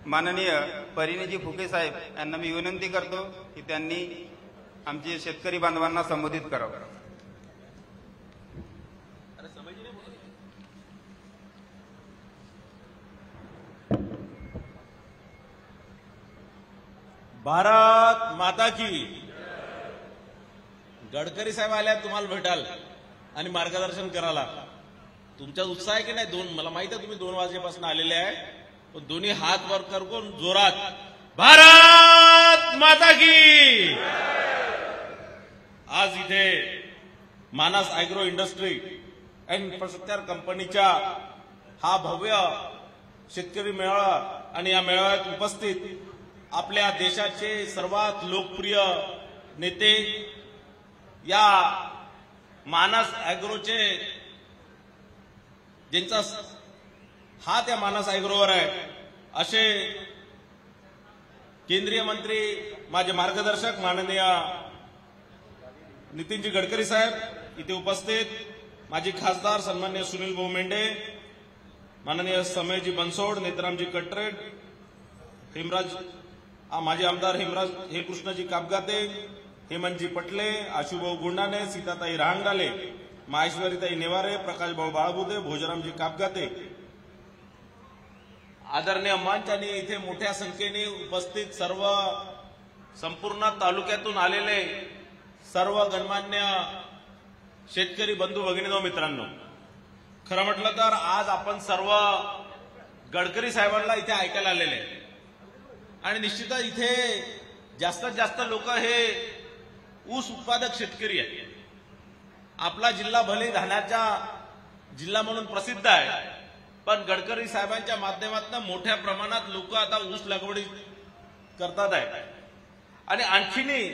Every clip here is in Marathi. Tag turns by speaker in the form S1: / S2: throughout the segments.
S1: माननीय परिणीजी फुके साहेब यांना मी विनंती करतो की त्यांनी आमचे शेतकरी बांधवांना संबोधित करावं।
S2: भारत माता की। गडकरी साहेब आल्या तुम्हाला भेटाल आणि मार्गदर्शन करायला तुमचा उत्साह आहे की नाही? मला माहिती आहे तुम्ही 2 वाजेपासून आलेले आहे, पण दोन्ही हात वर करून जोरात भारत माता की। आज इथे मानस ॲग्रो इंडस्ट्री अँड इन्फ्रास्ट्रक्चर कंपनीच्या हा भव्य शेतकरी मेळावा आणि या मेळाव्यात उपस्थित आपल्या देशाचे सर्वात लोकप्रिय नेते, या मानस ॲग्रोचे ज्यांचा हात या मानस ॲग्रोवर आहे असे केंद्रीय मंत्री, माझे मार्गदर्शक माननीय नितीनजी गडकरी साहेब इथे उपस्थित, माजी खासदार सन्माननीय सुनील भाऊ मेंढे, माननीय समयजी बनसोड, नेत्रामजी कटरे, माजी आमदार हेमकृष्णजी कापगाते, हेमंतजी पटले, आशुभाऊ गुंडाने, सीताताई रहांगडाले, माहेश्वरीताई नेवारे, प्रकाशभाऊ बाळबुदे, भोजरामजी कापगाते, आदरणीय मंच आणि इथे मोठ्या संख्येने उपस्थित सर्व संपूर्ण तालुक्यातून आलेले सर्व गणमान्य शेतकरी बंधू भगिनींनो मित्रांनो, खरं म्हटलं तर आज आपण सर्व गडकरी साहेबांना इथे ऐकायला आलेले आहे आणि निश्चितच इथे जास्तीत जास्त लोक हे ऊस उत्पादक शेतकरी आहेत। आपला जिल्हा भले धान्याचा जिल्हा म्हणून प्रसिद्ध आहे, पण गडकरी साहेबांच्या माध्यमातून मोठ्या प्रमाणात लोक आता ऊस लागवडी करतात आहे आणि आणखीनही,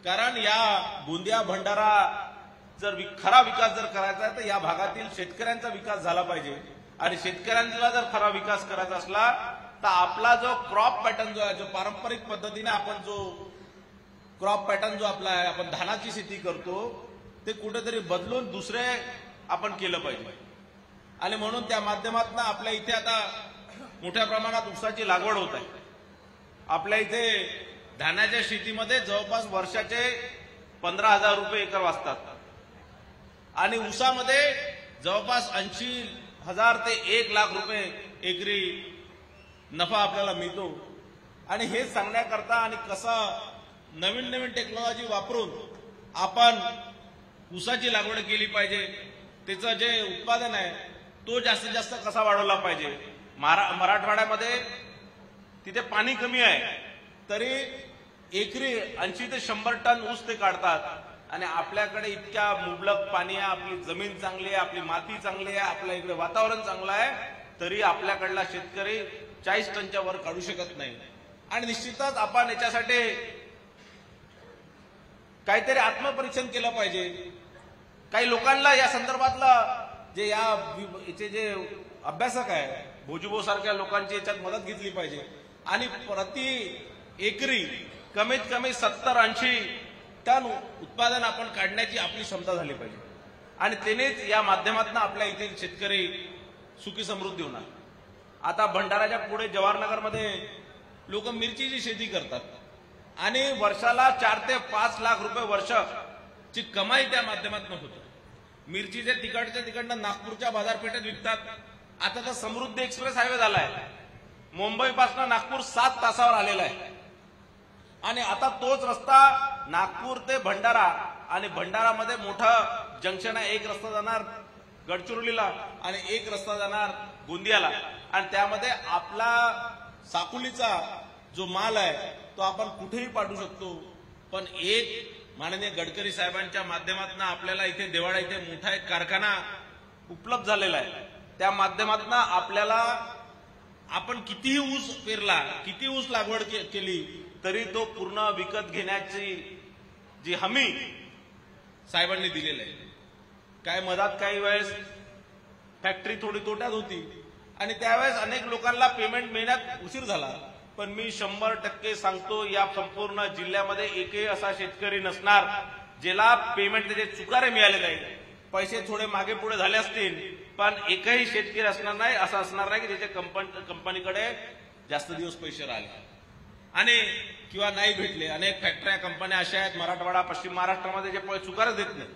S2: कारण या गोंदिया भंडारा जर खरा विकास जर करायचा आहे तर या भागातील शेतकऱ्यांचा विकास झाला पाहिजे आणि शेतकऱ्यांचा जर खरा विकास करायचा असला तर आपला जो क्रॉप पॅटर्न जो आहे, जो पारंपरिक पद्धतीने आपण जो क्रॉप पॅटर्न जो आपला आहे, आपण धानाची शेती करतो ते कुठेतरी बदलून दुसरे आपण केलं पाहिजे आणि म्हणून त्या माध्यमातून आपल्या इथे आता मोठ्या प्रमाणात ऊसाची लागवड होत आहे। आपल्या इथे धान्याच्या शेतीमध्ये जवळपास वर्षाचे 15,000 रुपये एकर वाचतात आणि ऊसामध्ये जवळपास 80,000 ते 1,00,000 रुपये एकरी नफा आपल्याला मिळतो आणि हे सांगण्याकरता आणि कसं नवीन नवीन टेक्नॉलॉजी वापरून आपण ऊसाची लागवड केली पाहिजे, त्याचं जे उत्पादन आहे तो जास्तीत जास्त कसा वाढवला पाहिजे। मराठवाड्यामध्ये तिथे पाणी कमी आहे तरी एकरी 80 ते 100 टन ऊस ते काढतात आणि आपल्याकडे इतक्या मुबलक पाणी आहे, आपली जमीन चांगली आहे, आपली माती चांगली आहे, आपल्या इकडे वातावरण चांगलं आहे, तरी आपल्याकडला शेतकरी 40 टनच्या वर काढू शकत नाही आणि निश्चितच आपण याच्यासाठी काहीतरी आत्मपरीक्षण केलं पाहिजे। काही लोकांना या संदर्भातला जे याचे जे अभ्यासक आहे भोजूभाऊ सारख्या लोकांची याच्यात मदत घेतली पाहिजे आणि प्रति एकरी कमीत कमी 70-80 टन उत्पादन आपण काढण्याची आपली क्षमता झाली पाहिजे आणि त्यानेच या माध्यमातून आपल्या इथे शेतकरी सुखी समृद्धी होणार। आता भंडाराच्या पुढे जवाहरनगरमध्ये लोक मिरचीची शेती करतात आणि वर्षाला 4 ते 5 लाख रुपये वर्षाची कमाई त्या माध्यमातून होते। मिरचीचे तिकडनं नागपूरच्या बाजारपेठेत विकतात। आता तर समृद्धी एक्सप्रेस हायवे झालाय, मुंबईपासून नागपूर 7 तासावर आलेला आहे आणि आता तोच रस्ता नागपूर ते भंडारा आणि भंडारामध्ये मोठं जंक्शन आहे, एक रस्ता जाणार गडचिरोलीला आणि एक रस्ता जाणार गोंदियाला आणि त्यामध्ये आपला साकुलीचा जो माल आहे तो आपण कुठेही पाठवू शकतो। पण एक माननीय गडकरी साहेबांच्या माध्यमातून आपल्याला इथे देवाडा इथे मोठा एक कारखाना उपलब्ध झालेला आहे, त्या माध्यमातून आपल्याला आपण कितीही ऊस पेरला, किती ऊस लागवड केली तरी तो पूर्ण विकत घेण्याची जी हमी साहेबांनी दिलेली आहे। काय मधात काही वेळेस फॅक्टरी थोडी तोट्यात होती आणि त्यावेळेस अनेक लोकांना पेमेंट मिळण्यात उशीर झाला, पण मी 100% सांगतो या संपूर्ण जिल्ह्यामध्ये एकही असा शेतकरी नसणार ज्याला पेमेंट त्याचे चुकारे मिळालेले आहे। पैसे थोडे मागे पुढे झाले असतील पण एकही शेतकरी असणार नाही, असं असणार नाही की त्याच्या कंपनीकडे जास्त दिवस पैसे राहिले आणि किंवा नाही भेटले. अनेक फॅक्टऱ्या कंपन्या अशा आहेत मराठवाडा पश्चिम महाराष्ट्रामध्ये जे चुकारच देत नाही.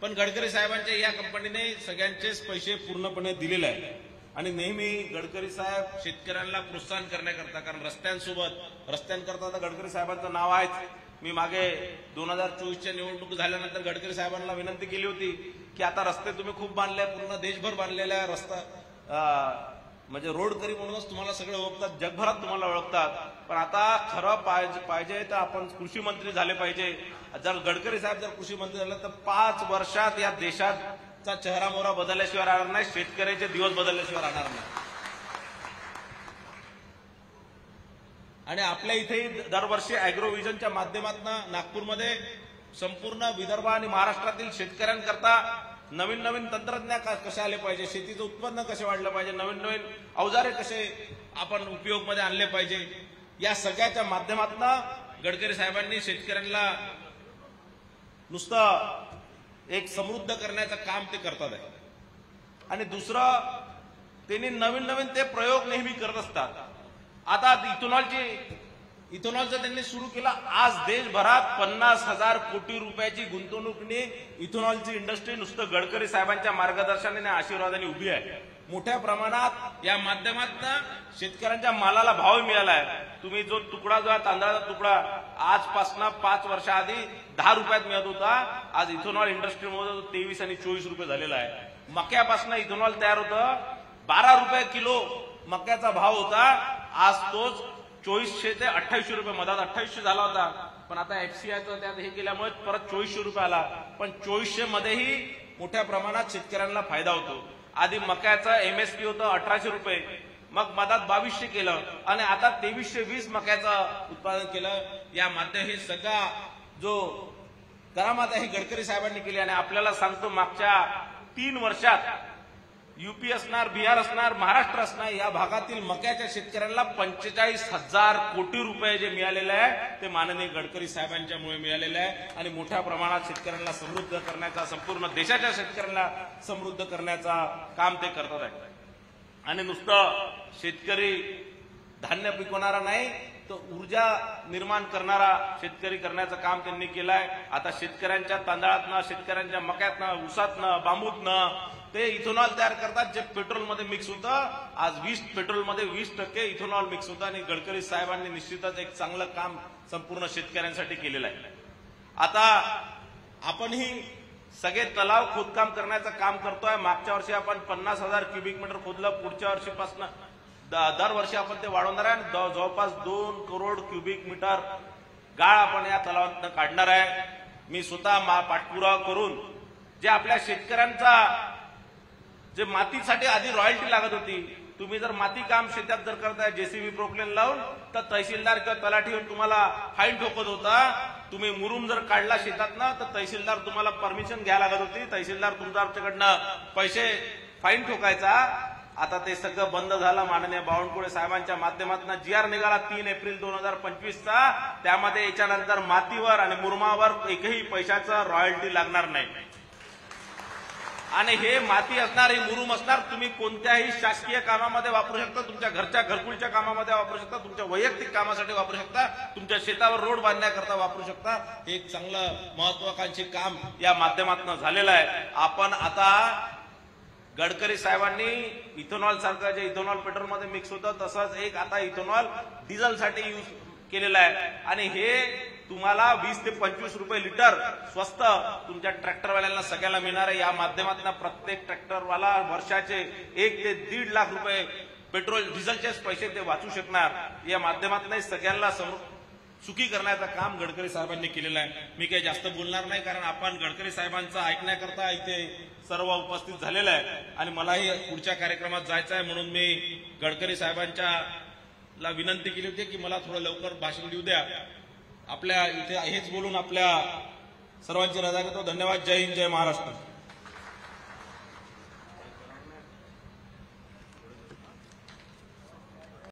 S2: पण गडकरी साहेबांच्या या कंपनीने सगळ्यांचेच पैसे पूर्णपणे दिलेले आहे. आणि नेहमी गडकरी साहेब शेतकऱ्यांना प्रोत्साहन करण्याकरता, कारण रस्त्यांकरता तर गडकरी साहेबांचं नाव आहेच. मी मागे 2024च्या निवडणूक झाल्यानंतर गडकरी साहेबांना विनंती केली होती की आता रस्ते तुम्ही खूप बांधले, पूर्ण देशभर बांधलेल्या रस्ता म्हणजे रोडकरी म्हणूनच तुम्हाला सगळे ओळखतात, जगभरात तुम्हाला ओळखतात. पण आता खरं पाहिजे तर आपण कृषी मंत्री झाले पाहिजे. जर गडकरी साहेब जर कृषी मंत्री झाले तर 5 वर्षात या देशाचा चेहरा मोहरा बदलल्याशिवाय राहणार नाही, शेतकऱ्याचे दिवस बदलल्याशिवाय राहणार नाही. आणि आपल्या इथेही दरवर्षी अॅग्रोव्हिजनच्या माध्यमातून नागपूरमध्ये संपूर्ण विदर्भ आणि महाराष्ट्रातील शेतकऱ्यांकरता नवीन नवीन तंत्रज्ञान कसे आले पाहिजे, शेतीचं उत्पन्न कसे वाढलं पाहिजे, नवीन नवीन अवजारे कसे आपण उपयोगमध्ये आणले पाहिजे, या सगळ्याच्या माध्यमातून गडकरी साहेबांनी शेतकऱ्यांना नुसतं एक समृद्ध करण्याचं काम ते करतात आहे. आणि दुसरं, त्यांनी नवीन नवीन ते प्रयोग नेहमी करत असतात. आता इथेनॉलचं त्यांनी सुरू केलं. आज देशभरात 50,000 कोटी रुपयाची गुंतवणुकीने इथेनॉलची इंडस्ट्री नुसतं गडकरी साहेबांच्या मार्गदर्शनाने आशीर्वादाने उभी आहे. मोठ्या प्रमाणात या माध्यमातून शेतकऱ्यांच्या मालाला भाव मिळाला आहे. तुम्ही जो आहे तांदळाचा तुकडा आजपासून 5 वर्षाआधी 10 रुपयात मिळत होता, आज इथेनॉल इंडस्ट्रीमध्ये 23 आणि 24 रुपये झालेला आहे. मक्यापासून इथेनॉल तयार होतं, 12 रुपये किलो मक्याचा भाव होता, आज तोच 2400 ते 2800 रुपये, मधात 2800 झाला होता. पण आता FCIचं त्यात हे केल्यामुळे परत 2400 रुपये आला. पण 2400 मध्येही मोठ्या प्रमाणात शेतकऱ्यांना फायदा होतो. आधी मक्याचं MSP होतं 1800 रुपये, मग मधात 2200 केलं आणि आता 2320 मक्याचं उत्पादन केलं. या मध्ये हे सगळा जो करामात आहे गडकरी साहेबांनी केली. आणि आपल्याला सांगतो, मागच्या 3 वर्षात UP असणार, बिहार असणार, महाराष्ट्र असणार, या भागातील मक्याच्या शेतकऱ्यांना 45,000 कोटी रुपये जे मिळालेले आहे ते माननीय गडकरी साहेबांच्यामुळे मिळालेले आहे. आणि मोठ्या प्रमाणात शेतकऱ्यांना समृद्ध करण्याचा, संपूर्ण देशाच्या शेतकऱ्यांना समृद्ध करण्याचा काम ते करतात आहे. आणि नुसतं शेतकरी धान्य पिकवणारा नाही, तर ऊर्जा निर्माण करणारा शेतकरी करण्याचं काम त्यांनी केलं आहे. आता शेतकऱ्यांच्या तांदळातनं, शेतकऱ्यांच्या मक्यातनं, ऊसातनं, बांबूतनं ते इथेनॉल तयार करतात, जे पेट्रोलमध्ये मिक्स होतं. आज पेट्रोलमध्ये 20% इथेनॉल मिक्स होतं. आणि गडकरी साहेबांनी निश्चितच एक चांगलं काम संपूर्ण शेतकऱ्यांसाठी केलेलं आहे. आता आपणही सगळे तलाव खोदकाम करण्याचं काम करतोय. मागच्या वर्षी आपण 50,000 क्युबिक मीटर खोदलं. पुढच्या वर्षीपासून दरवर्षी आपण ते वाढवणार आहे. जवळपास 2 करोड क्युबिक मीटर गाळ आपण या तलावातून काढणार आहे. मी स्वतः पाठपुरावा करून जे आपल्या शेतकऱ्यांचा, जे मातीसाठी आधी रॉयल्टी लागत होती, तुम्ही जर माती काम शेतात जर करताय JCB प्रोक्लेन लावून, तर तहसीलदार किंवा तलाठी येऊन तुम्हाला फाईन ठोकत होता. तुम्ही मुरुम जर काढला शेतातनं तर तहसीलदार तुम्हाला परमिशन घ्यायला लागत होती, तहसीलदार तुमच्याकडनं पैसे फाईन ठोकायचा. आता ते सगळं बंद झालं. माननीय बावनकुळे साहेबांच्या माध्यमातून GR निघाला 3 एप्रिल 2025चा. त्यामध्ये याच्यानंतर मातीवर आणि मुरुमावर एकही पैशाचं रॉयल्टी लागणार नाही. आणि हे माती असणार, हे मुरुम असणार, तुम्ही कोणत्याही शासकीय कामामध्ये वापरू शकता, तुमच्या घरच्या घरकुलच्या कामामध्ये वापरू शकता, तुमच्या वैयक्तिक कामासाठी वापरू शकता, तुमच्या शेतावर रोड बांधण्याकरता वापरू शकता. हे एक चांगलं महत्वाकांक्षी काम या माध्यमातून झालेलं आहे. आपण आता गडकरी साहेबांनी इथेनॉल सारखं जे इथेनॉल पेट्रोलमध्ये मिक्स होतं, तसंच एक आता इथेनॉल डिझेलसाठी यूज केलेलं आहे. आणि हे तुम्हाला 20 ते 25 रुपये लिटर स्वस्त तुमच्या ट्रॅक्टरवाल्यांना सगळ्याला मिळणार आहे. या माध्यमातून प्रत्येक ट्रॅक्टरवाला वर्षाचे 1 ते 1.5 लाख रुपये पेट्रोल डिझेलचेच पैसे ते वाचू शकणार. या माध्यमातून सगळ्यांना सुखी करण्याचं काम गडकरी साहेबांनी केलेलं आहे. मी काही जास्त बोलणार नाही, कारण आपण गडकरी साहेबांचं ऐकण्याकरता इथे सर्व उपस्थित झालेलं आहे. आणि मलाही पुढच्या कार्यक्रमात जायचं आहे, म्हणून मी गडकरी साहेबांच्या विनंती केली होती की मला थोडं लवकर भाषण देऊ द्या. आपल्या इथे हेच बोलून आपल्या सर्वांची रजा घेतो. धन्यवाद. जय हिंद, जय महाराष्ट्र.